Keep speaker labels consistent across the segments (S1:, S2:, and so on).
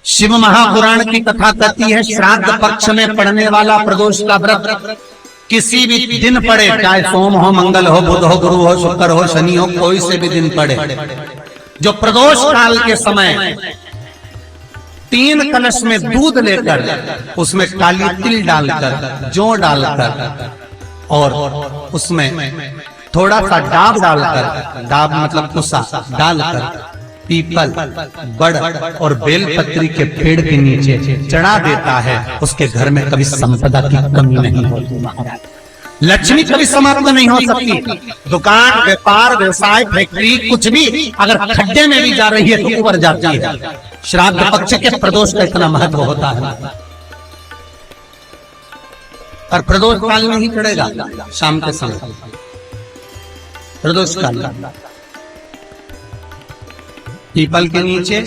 S1: शिव महापुराण की कथा कहती है, श्राद्ध पक्ष में पड़ने वाला प्रदोष का व्रत किसी भी दिन पड़े, चाहे सोम हो, मंगल हो, बुध हो, गुरु हो, शुक्र हो, शनि हो, कोई से भी दिन पड़े, जो प्रदोष काल के समय 3 कलश में दूध लेकर उसमें काली तिल डालकर, जौ डालकर और उसमें थोड़ा सा डाब डालकर, डाब मतलब कुसा डालकर पीपल, बड़ और बेलपत्री के पेड़ के नीचे चढ़ा देता है, उसके घर में कभी संपदा की कमी नहीं होती महाराज। लक्ष्मी कभी समाप्त नहीं हो सकती। दुकान, व्यापार, व्यवसाय, फैक्ट्री कुछ भी अगर खड्डे में भी जा रही है तो ऊपर जाती है। श्राद्ध पक्ष के प्रदोष का इतना महत्व होता है। और प्रदोष काल में ही चढ़ेगा, शाम के समय प्रदोष काल, पीपल के नीचे,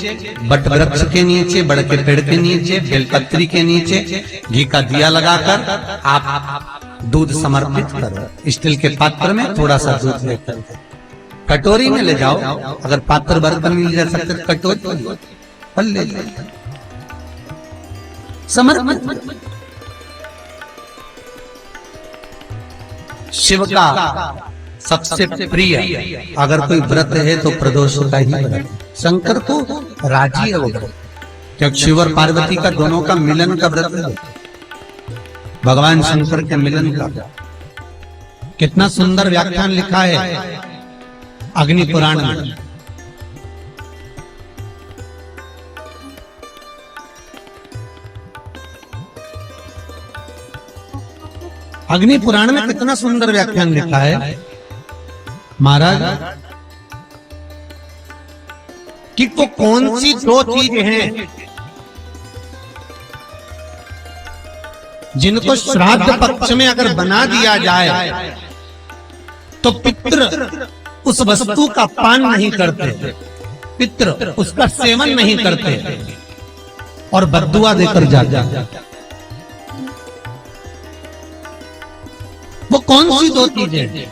S1: बट वृक्ष के नीचे, बड़ के पेड़ के नीचे, बेलपत्री के नीचे घी का दिया लगाकर आप दूध समर्पित करो। स्टील के पात्र में थोड़ा सा दूध लेकर कटोरी में ले जाओ, अगर पात्र बर्तन मिल जा सकते कटोरी पर ले समर्पित। शिव का सबसे प्रिय अगर कोई व्रत है तो प्रदोष का ही व्रत। शंकर तो राजी है वो व्रत, क्योंकि शिव और पार्वती का दोनों का मिलन का व्रत है। भगवान शंकर के मिलन का कितना सुंदर व्याख्यान लिखा है अग्नि पुराण में। अग्नि पुराण में कितना सुंदर व्याख्यान लिखा है महाराज कि वो कौन सी 2 चीजें हैं जिनको श्राद्ध पक्ष में अगर बना दिया जाए तो पितृ उस वस्तु का पान नहीं करते, पितृ उसका सेवन नहीं करते और बद्दुआ देकर जाते। वो कौन सी 2 चीजें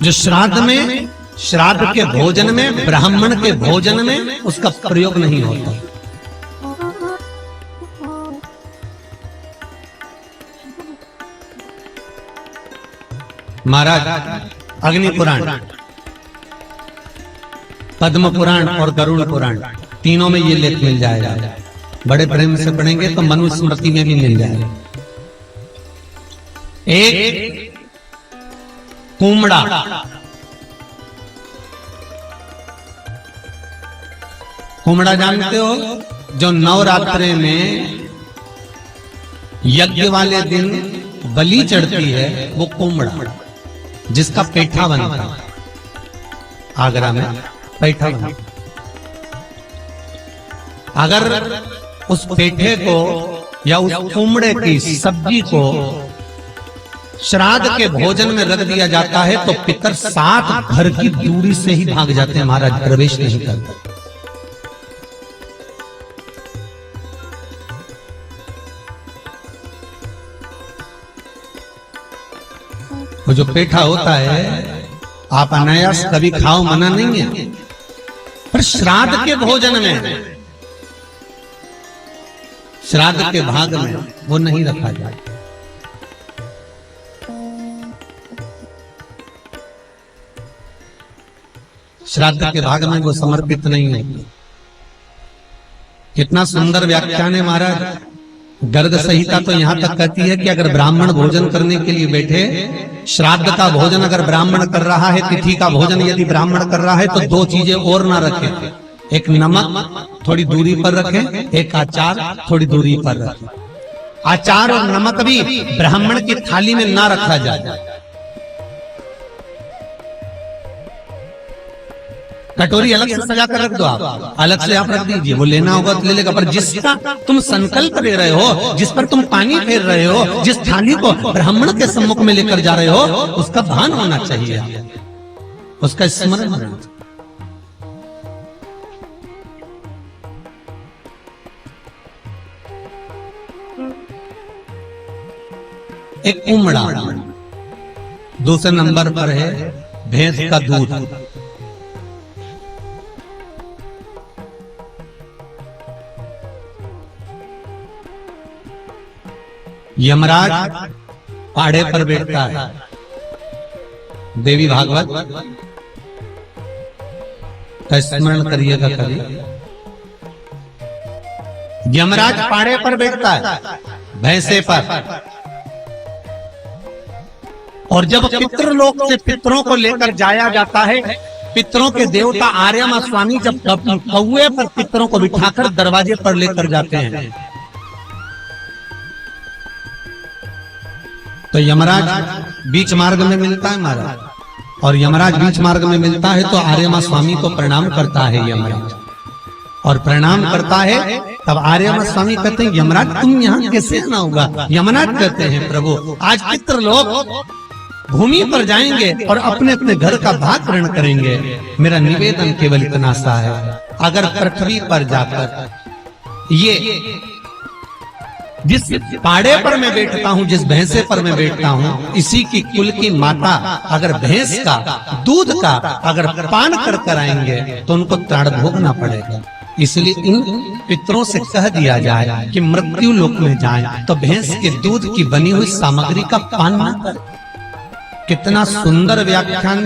S1: जो श्राद्ध में, श्राद्ध के भोजन में, ब्राह्मण के भोजन में उसका प्रयोग नहीं होता? महाराज अग्नि पुराण, पद्म पुराण और गरुड़ पुराण तीनों में ये लेख मिल जाएगा। बड़े प्रेम से पढ़ेंगे तो मनुस्मृति में भी मिल जाएगा। एक कुमड़ा, कुमड़ा जानते हो, जो नवरात्रे में यज्ञ वाले दिन बलि चढ़ती है, वो कुमड़ा जिसका पेठा बनता है, आगरा में पेठा बनता। अगर उस पेठे को या उस कुमड़े की सब्जी को श्राद्ध के भोजन में रख दिया जाता है तो पितर 7 घर की दूरी से ही भाग जाते हैं महाराज, प्रवेश नहीं करते। वो जो पेठा होता है आप अनायास कभी खाओ, मना नहीं है, पर श्राद्ध के भोजन में, श्राद्ध के भाग में वो नहीं रखा जाए। श्राद्ध के भाग में वो समर्पित नहीं होती। कितना सुंदर व्याख्यान है महाराज। गर्ग संहिता तो यहां तक कहती है कि अगर ब्राह्मण भोजन करने के लिए बैठे, श्राद्ध का भोजन अगर ब्राह्मण कर रहा है, तिथि का भोजन यदि ब्राह्मण कर रहा है तो 2 चीजें और ना रखें। एक नमक थोड़ी दूरी पर रखें, एक अचार थोड़ी दूरी पर रखें। अचार और नमक भी ब्राह्मण की थाली में ना रखा जाए। कटोरी अलग से सजा कर रख दो, आप अलग से आप रख दीजिए, वो लेना होगा तो ले लेगा। पर जिसका तुम संकल्प ले रहे हो, जिस पर तुम पानी फेर रहे हो, जिस थाली को ब्राह्मण के सम्मुख में लेकर जा रहे हो, उसका भान होना चाहिए, उसका स्मरण होना चाहिए। एक कुमड़ा, दूसरे नंबर पर है भैंस का दूध, यमराज पाड़े पर बैठता है। देवी भागवत का स्मरण करिएगा कभी। यमराज पाड़े पर बैठता है, भैंसे पर। और जब पितृलोक से पितरों को लेकर जाया जाता है, पितरों के देवता आर्यमा स्वामी जब कौए पर पितरों को बिठाकर दरवाजे पर लेकर जाते हैं, तो यमराज बीच मार्ग में मिलता है महाराज। और यमराज बीच मार्ग में मिलता है तो आर्यमा स्वामी को प्रणाम करता है यमराज। और प्रणाम करता है तब आर्यमा स्वामी कहते हैं, यमराज तुम यहाँ कैसे आना होगा? यमराज कहते हैं, प्रभु आज पितृलोक भूमि पर जाएंगे और अपने अपने घर का भाग करेंगे। मेरा निवेदन केवल इतना सा है, अगर पृथ्वी पर जाकर ये जिस पाड़े पर मैं बैठता हूं, जिस भैंसे पर मैं बैठता हूं, इसी की कुल की माता अगर भैंस का दूध का अगर पान कर आएंगे तो उनको त्राण भोगना पड़ेगा। इसलिए इन पितरों से कह दिया जाए कि मृत्यु लोक में जाएं तो भैंस के दूध की बनी हुई सामग्री का पान न करें। कितना सुंदर व्याख्यान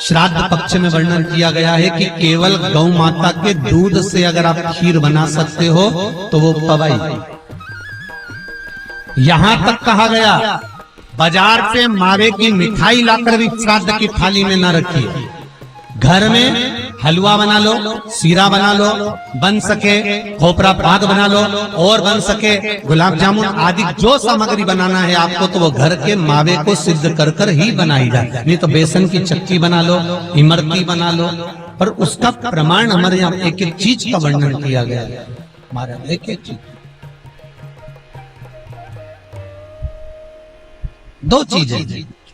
S1: श्राद्ध पक्ष में वर्णन किया गया है कि केवल गौ माता के दूध से अगर आप खीर बना सकते हो तो वो पवाई। यहां तक कहा गया बाजार से मावे की मिठाई लाकर भी श्राद्ध की थाली में न रखिए। घर में हलवा बना लो, सीरा बना लो, बन सके खोपरा पाक बना लो, और बन सके गुलाब जामुन आदि जो सामग्री बनाना है आपको, तो वो घर के मावे को सिद्ध कर कर ही बनाई जाए। नहीं तो बेसन की चक्की बना लो, इमरती बना लो, पर उसका प्रमाण हमारे यहाँ एक एक चीज का वर्णन किया गया है। हमारा एक एक चीज, दो चीजें,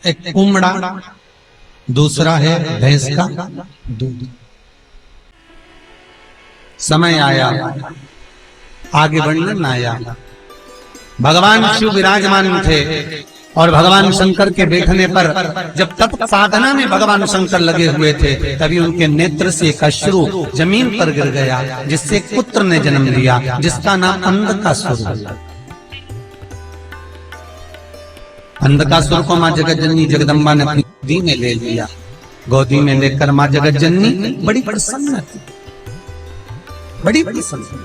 S1: एक कुमड़ा, दूसरा है भैंस का दूध। समय आया, आगे वर्णन आया, भगवान शिव विराजमान थे और भगवान शंकर के बैठने पर जब तप साधना में भगवान शंकर लगे हुए थे, तभी उनके नेत्र से एक अश्रु जमीन पर गिर गया, जिससे पुत्र ने जन्म लिया, जिसका नाम अंधकासुर है। अंधकासुर को माँ जगतजननी जगदम्बा ने अपनी गोदी में ले लिया। गोदी में लेकर माँ जगतजननी बड़ी प्रसन्न थी, बड़ी प्रसन्न।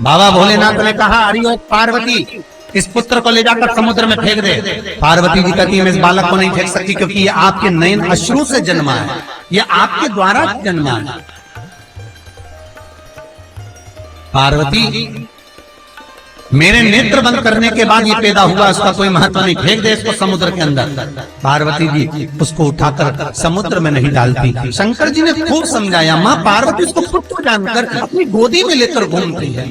S1: बाबा भोलेनाथ ने कहा, अरे ओ पार्वती, इस पुत्र को ले जाकर समुद्र में फेंक दे। पार्वती जी कहती है, मैं इस बालक को नहीं फेंक सकती, क्योंकि ये आपके नयन अश्रु से जन्मा है, ये आपके द्वारा जन्मा है। पार्वती, मेरे नेत्र बंद करने के बाद ये पैदा हुआ, उसका कोई महत्व नहीं, फेंक दे इसको समुद्र के अंदर। पार्वती जी उसको उठाकर समुद्र में नहीं डालती। शंकर जी ने खूब समझाया, माँ पार्वती उसको पुत्र जानकर अपनी गोदी में लेकर घूमती है।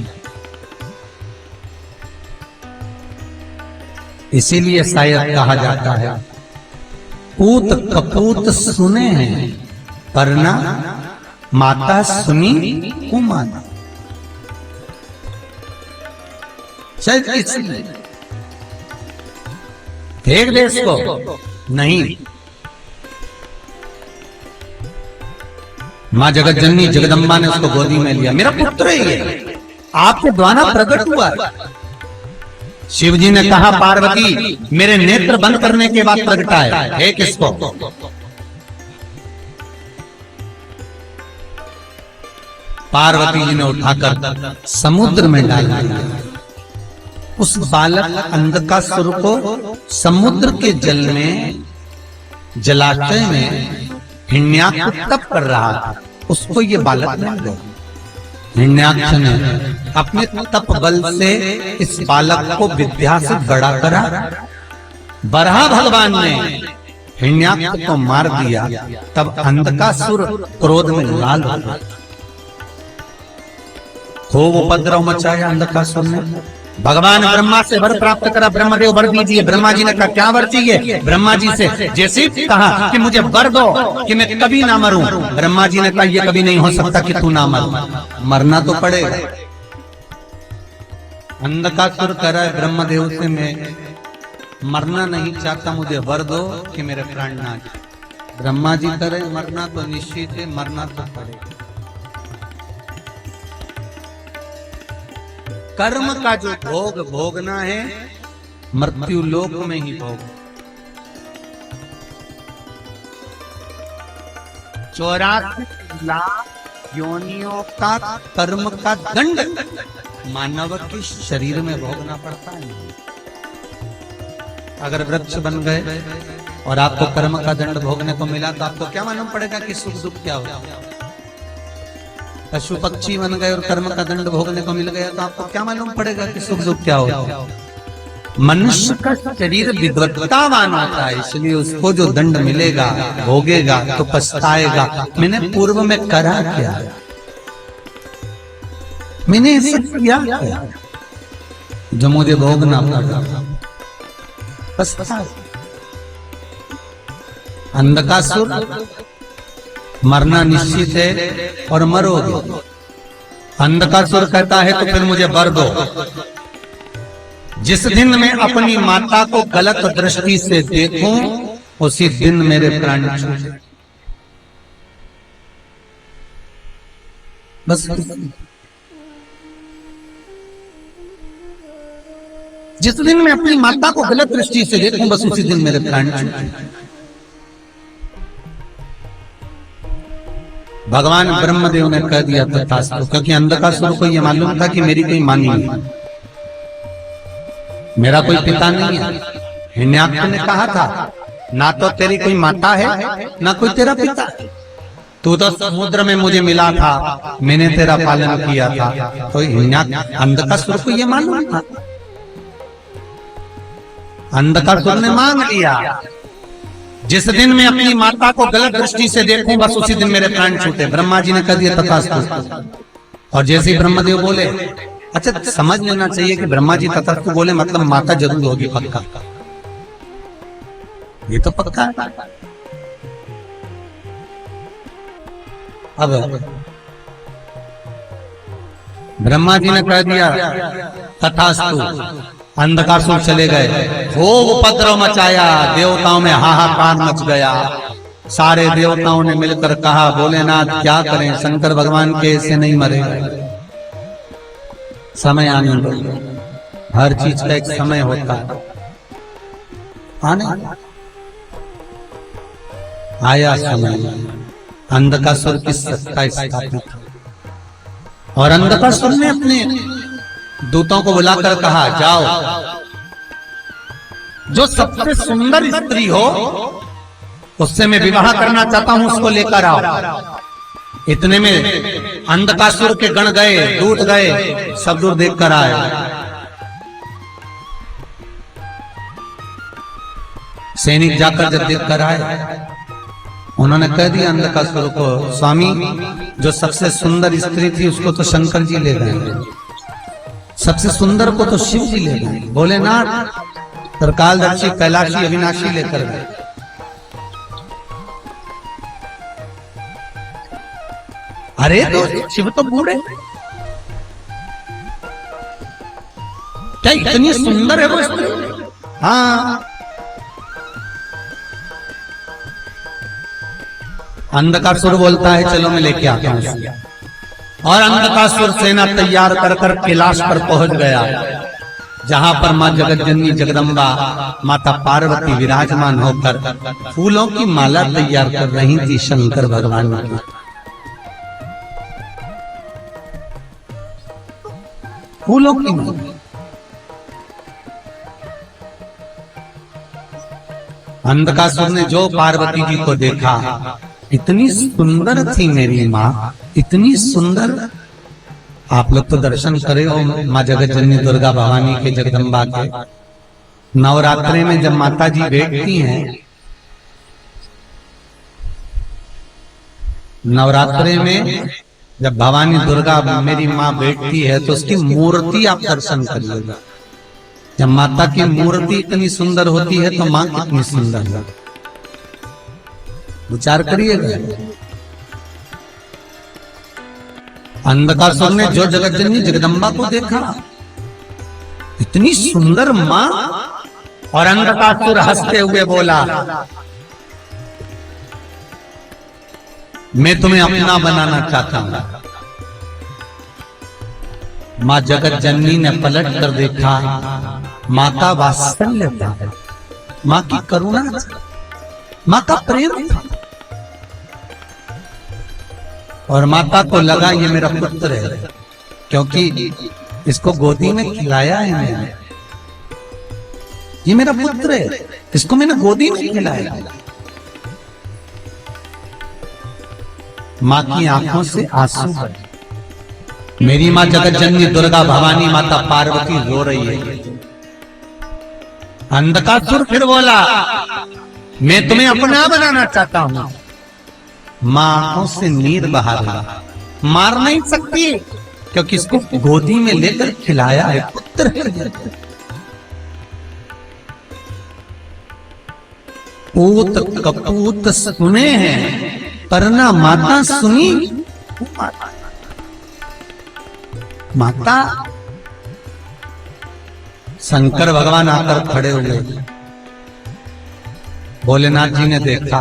S1: इसीलिए शायद कहा जाता है, पूत कपूत सुने हैं पर ना माता सुनी कुमाता। शायद इसलिए फेंक दे इसको, नहीं। माँ जगतजननी जगदम्बा ने उसको गोदी में लिया, मेरा पुत्र है ये, आपके द्वारा प्रकट हुआ। शिव जी ने कहा, पार्वती मेरे नेत्र बंद करने के बाद प्रगटा है किसको? पार्वती जी ने उठाकर समुद्र में डाल दिया। उस बालक अंधकासुर को समुद्र के जल में, जलाशय में हिरण्याक्ष तप कर रहा था, उसको ये बालक मिल गया। हिरण्याक्ष ने अपने तप बल से इस बालक को विद्या से बड़ा करा। बरहा भगवान ने हिरण्याक्ष को मार दिया, तब अंधकासुर क्रोध में लाल हो गया। खूब उपद्रव मचाया अंधकासुर ने। भगवान ब्रह्मा से वर प्राप्त करा, ब्रह्मदेव वर दीजिए। ब्रह्मा जी ने कहा, क्या वर चाहिए? ब्रह्मा जी से जैसे कहा कि मुझे वर दो कि मैं कभी ना मरूं। ब्रह्मा जी ने कहा, ये कभी नहीं हो सकता कि तू ना मर, मरना तो पड़ेगा। अंधकासुर कह रहा है ब्रह्मदेव से, मैं मरना नहीं चाहता, मुझे वर दो कि मेरे प्राण ना जाए। ब्रह्मा जी कह रहे, मरना तो निश्चित है, मरना तो पड़ेगा। कर्म का जो भोग भोगना है, मृत्यु लोक में ही भोग। 84 लाख योनियों का कर्म का दंड मानव के शरीर में भोगना पड़ता है। अगर वृक्ष बन गए और आपको कर्म का दंड भोगने को मिला तो आपको क्या मालूम पड़ेगा कि सुख दुख क्या होगा। पशु पक्षी बन गए और कर्म का दंड भोगने को मिल गया तो आपको क्या मालूम पड़ेगा कि सुख दुख क्या होगा। मनुष्य का शरीर विद्वत्तावान होता है, इसलिए उसको जो दंड मिलेगा भोगेगा तो पछताएगा, मैंने पूर्व में करा क्या, मैंने ऐसा किया क्या जो मुझे भोगना पड़ा, पछताए। अंधकासुर मरना निश्चित है और मरोगे। अंधकासुर कहता है तो फिर मुझे वर दो। जिस दिन मैं अपनी माता को गलत दृष्टि से देखूं उसी दिन मेरे प्राण छूटे। बस जिस दिन मैं अपनी माता को गलत दृष्टि से देखूं बस उसी दिन मेरे प्राण छूटे। भगवान ब्रह्मदेव ने कह दिया तथास्तु, क्योंकि अंधकासुर को यह मालूम था कि मेरी कोई मां नहीं है, मेरा कोई पिता नहीं है। हिरण्याक्ष ने कहा था ना तो तेरी कोई माता है ना कोई तेरा पिता है, तू तो समुद्र में मुझे मिला था, मैंने तेरा पालन किया था। तो हिरण्याक्ष अंधकासुर को यह मालूम था। अंधकासुर ने मांग लिया, जिस दिन मैं अपनी माता को गलत दृष्टि से देखूं बस उसी दिन मेरे प्राण छूटे। ब्रह्मा जी ने कह दिया तथास्तु। और जैसे ही ब्रह्मदेव बोले, अच्छा समझ लेना चाहिए कि ब्रह्मा जी तथास्तु बोले मतलब माता जरूर होगी, पक्का, ये तो पक्का है। अब ब्रह्मा जी ने कह दिया तथास्तु, अंधकासुर चले गए, खूब उपद्रव मचाया, देवताओं में हाहाकार मच गया। सारे देवताओं ने मिलकर कहा भोलेनाथ क्या करें, शंकर भगवान के ऐसे नहीं मरे, समय आने दो, हर चीज का एक समय होता है। आने आया समय, अंधकासुर की सत्ता स्थापित, और अंधकासुर ने अपने दूतों को बुलाकर कहा जाओ, जो सबसे सुंदर स्त्री हो उससे मैं विवाह करना चाहता हूं, उसको लेकर आओ। इतने में अंधकासुर के गण गए, दूत गए, सब दूर देख कर आए। सैनिक जाकर जब देख कर आए उन्होंने कह दिया अंधकासुर को, स्वामी जो सबसे सुंदर स्त्री थी उसको तो शंकर जी ले गए, सबसे सुंदर को तो शिव जी ले गए, भोलेनाथ त्रिकालदर्शी कैलाशी अविनाशी लेकर गए। अरे तो शिव तो बूढ़े, क्या इतनी सुंदर है वो स्त्री? हाँ, अंधकासुर बोलता है चलो मैं लेके आता हूं। और अंधकासुर सेना तैयार कर कर कैलाश पर पहुंच गया, जहां पर मां जगतजननी जगदम्बा माता पार्वती विराजमान होकर फूलों की माला तैयार कर रही थी शंकर भगवान की। फूलों की माला। अंधकासुर ने जो पार्वती जी को देखा, इतनी सुंदर थी मेरी माँ, इतनी सुंदर। आप लोग तो दर्शन करे हो माँ जगतजननी दुर्गा भवानी के, जगदम्बा के। नवरात्रि में जब माता जी बैठती हैं, नवरात्रि में जब भवानी दुर्गा मेरी माँ बैठती है तो उसकी मूर्ति आप दर्शन करिएगा। जब माता की मूर्ति इतनी सुंदर होती है तो माँ कितनी सुंदर है, विचार करिएगा। अंधकासुर ने जो जगतजननी जगदम्बा को देखा, इतनी सुंदर मां, और अंधकासुर हंसते हुए बोला मैं तुम्हें अपना बनाना चाहता हूं। मां जगतजननी ने पलट कर देखा माँ का वात्सल्य था, माँ की करुणा था, माँ का प्रेम था। और माता को लगा ये मेरा पुत्र है, क्योंकि इसको गोदी में खिलाया है मैंने, ये मेरा पुत्र है, इसको मैंने गोदी में खिलाया। माँ की आंखों से आंसू बहे। मेरी माँ जगत जननी दुर्गा भवानी माता पार्वती रो रही है। अंधकासुर फिर बोला, मैं तुम्हें अपना बनाना चाहता हूं। माँ आंखों से नीर बहा रही, मार नहीं सकती, क्योंकि इसको गोदी में लेकर खिलाया है, पुत्र है। पूत कपूत सुने हैं, पर ना माता सुनी। माता शंकर भगवान आकर खड़े हुए। भोलेनाथ जी ने देखा,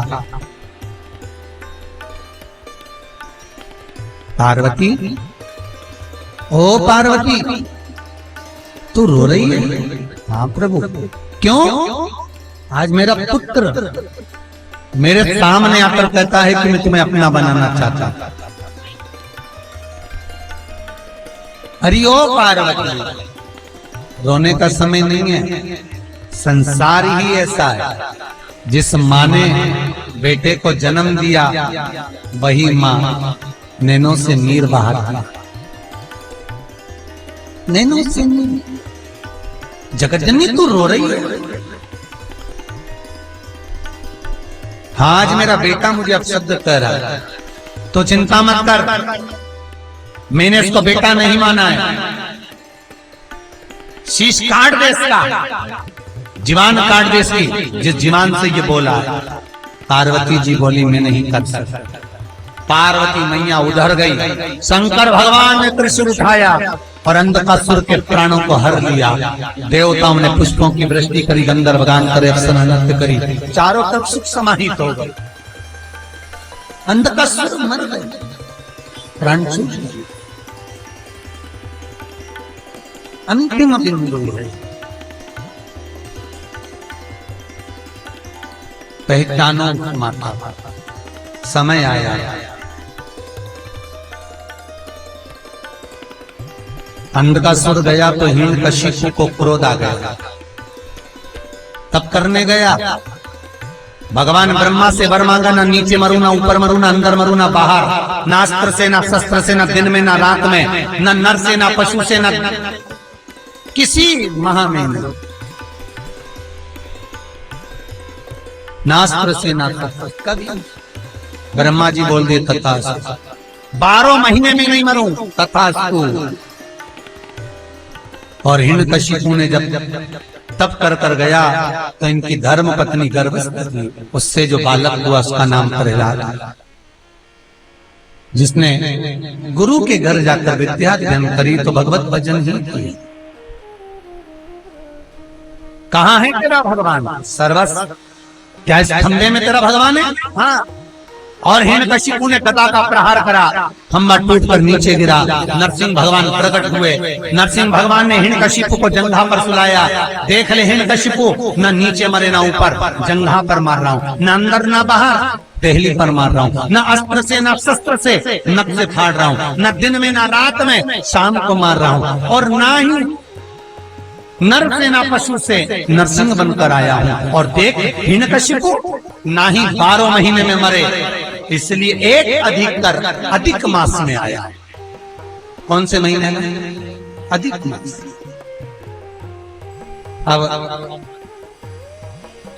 S1: पार्वती, ओ पार्वती, तू रो रही है? हाँ प्रभु। क्यों? आज मेरा पुत्र मेरे सामने आकर कहता है कि मैं तुम्हें अपना बनाना चाहता हूं। अरे ओ पार्वती, रोने का समय नहीं है। संसार ही ऐसा है, जिस माँ ने बेटे को जन्म दिया वही माँ नैनों से नीर बहाती, नैनों से नीर। जगतजननी तू रो रही है? हाँ, आज मेरा बेटा मुझे अपशब्द कह रहा है, तो चिंता मत कर, मैंने इसको बेटा नहीं माना है। शीश काट दे इसका, जीवान काट दे इसकी, जिस जीवान से ये बोला है। पार्वती जी बोली, मैं नहीं कर सकता। पार्वती मैया उधर गई। शंकर भगवान ने त्रिशूल उठाया और अंधकासुर के प्राणों को हर लिया। देवताओं ने पुष्पों की वृष्टि करी, गंधर्व गान करे, अप्सरा नृत्य करी, चारों तरफ सुख समाहित हो गए। अंधकासुर मर गए, प्राण छूट गए। अंतिम बिंदु है, पहचानो माता, समय आया। अंधकासुर गया तो हिरण्यकशिपु को क्रोध आ गया। तब करने गया, भगवान ब्रह्मा से वर मांगा, ना नीचे मरू, ना ऊपर मरू, ना अंदर मरू, ना बाहर, ना अस्त्र से, ना शस्त्र से, ना दिन में, ना रात में, ना नर से, ना पशु से, ना किसी महा में, ना अस्त्र से, ना शस्त्र। कभी ब्रह्मा जी बोल दिए तथास्तु। 12 महीने में नहीं मरूं, तथास्तु। और हिरण्यकशिपु ने जब तप कर गया तो इनकी धर्म पत्नी गर्भस्थ थी, उससे जो बालक हुआ उसका नाम प्रहलाद, जिसने गुरु के घर जाकर विद्या अध्ययन करी तो भगवत भजन ही की। कहाँ है तेरा भगवान? सर्वस्व। क्या इस खंबे में तेरा भगवान है? हाँ। और हिरण्यकशिपु ने गदा का प्रहार करा, खंबा टूटकर नीचे गिरा। नरसिंह भगवान प्रकट हुए। नरसिंह भगवान ने हिरण्यकशिपु को जंघा पर सुलाया। देख ले हिरण्यकशिपु, न नीचे मरे ना ऊपर, जंघा पर मार रहा हूँ, न अंदर ना बाहर, पहली पर मार रहा हूँ, न अस्त्र से न शस्त्र से नख से फाड़ रहा हूँ, न दिन में ना रात में, शाम को मार रहा हूँ, और ना ही नर से ना पशु से नरसिंह बनकर आया हूँ। और देख हिरण्यकशिपु ना ही 12 महीने में मरे, इसलिए एक अधिक कर अधिक मास में आया है। कौन से महीने में? अधिक मास। अब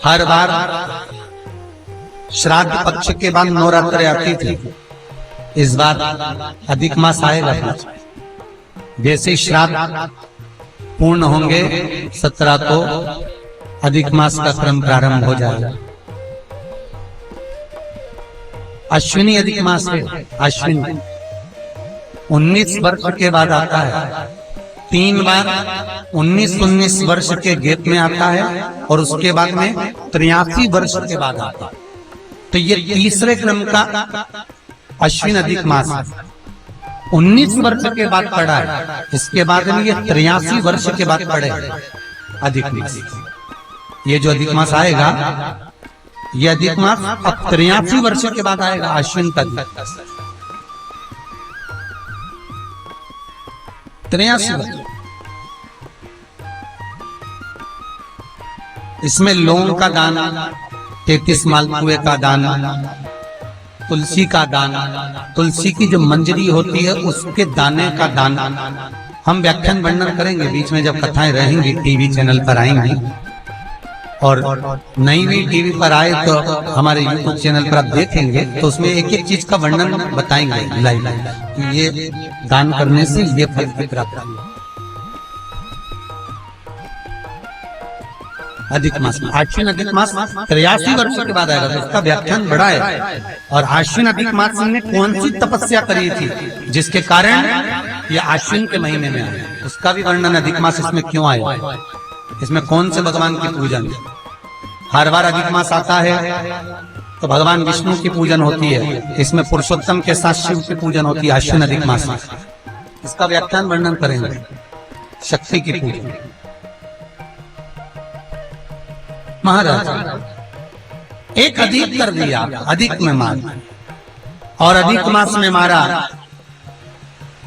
S1: हर बार श्राद्ध पक्ष के बाद नवरात्र आती थी, इस बार अधिक मास आएगा। जैसे श्राद्ध पूर्ण होंगे 17 को अधिक मास का क्रम प्रारंभ हो जाएगा। अश्विनी अधिक मास है। अश्विनी 19 वर्ष के बाद आता है, 3 बार 19 वर्ष के गैप में आता है, और उसके बाद में 83 वर्ष के बाद आता है। तो ये तीसरे क्रम का अश्विन अधिक मास 19 वर्ष के बाद पड़ा है। इसके बाद में ये 83 वर्ष के बाद पड़े। अधिक मास। ये जो अधिक मास आएगा, ये अधिक मास अब 83 वर्षों के बाद आएगा, आश्विन का 83 वर्ष। इसमें लौंग का दाना, 33 मालपुए का दाना, तुलसी का दाना, तुलसी की जो मंजरी होती है उसके दाने का दाना। हम व्याख्यान वर्णन करेंगे बीच में जब कथाएं रहेंगी, टीवी चैनल पर आएंगी, और नई भी टीवी पर आए तो हमारे यूट्यूब चैनल पर आप देखेंगे, तो उसमें एक एक चीज का वर्णन बताएंगे लाइव, कि ये दान करने से ये फल की प्राप्ति है। अधिक मास, आश्विन अधिक मास 83 वर्षों के बाद आएगा, तो उसका व्याख्यान बड़ा है। और आश्विन अधिक मास ने कौन सी तपस्या करी थी जिसके कारण ये आश्विन के महीने में आया, उसका भी वर्णन अधिक मास इसमें क्यों आया, इसमें कौन से भगवान की पूजन। हर बार अधिक मास आता है तो भगवान विष्णु की पूजन होती है, इसमें पुरुषोत्तम के साथ शिव की पूजन होती है आश्विन अधिक मास में। इसका व्याख्यान वर्णन करेंगे। शक्ति की पूजन। महाराज एक अधिक कर दिया, अधिक में मार, और अधिक मास में मारा।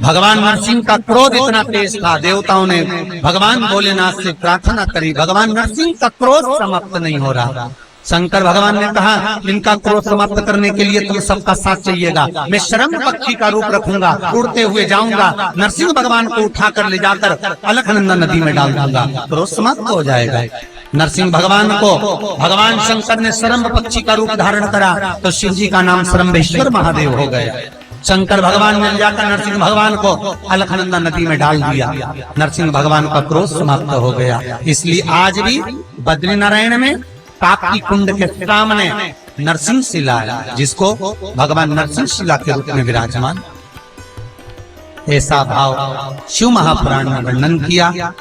S1: भगवान नरसिंह का क्रोध इतना तेज था, देवताओं ने भगवान भोलेनाथ से प्रार्थना करी, भगवान नरसिंह का क्रोध समाप्त नहीं हो रहा। शंकर भगवान ने कहा, इनका क्रोध समाप्त करने के लिए तुम सबका साथ चाहिएगा, मैं शरम पक्षी का रूप रखूंगा, उड़ते हुए जाऊंगा, नरसिंह भगवान को उठाकर ले जाकर अलकनंदा नदी में डाल दूंगा, क्रोध समाप्त हो जाएगा। नरसिंह भगवान को भगवान शंकर ने शरम पक्षी का रूप धारण करा, तो शिव जी का नाम शरम्भेश्वर महादेव हो गया। शंकर भगवान ने जाकर नरसिंह भगवान को अलकनंदा नदी में डाल दिया, नरसिंह भगवान का क्रोध समाप्त हो गया। इसलिए आज भी बद्रीनारायण में काकी कुंड के सामने नरसिंह शिला है, जिसको भगवान नरसिंह शिला के रूप में विराजमान। ऐसा भाव शिव महापुराण में वर्णन किया।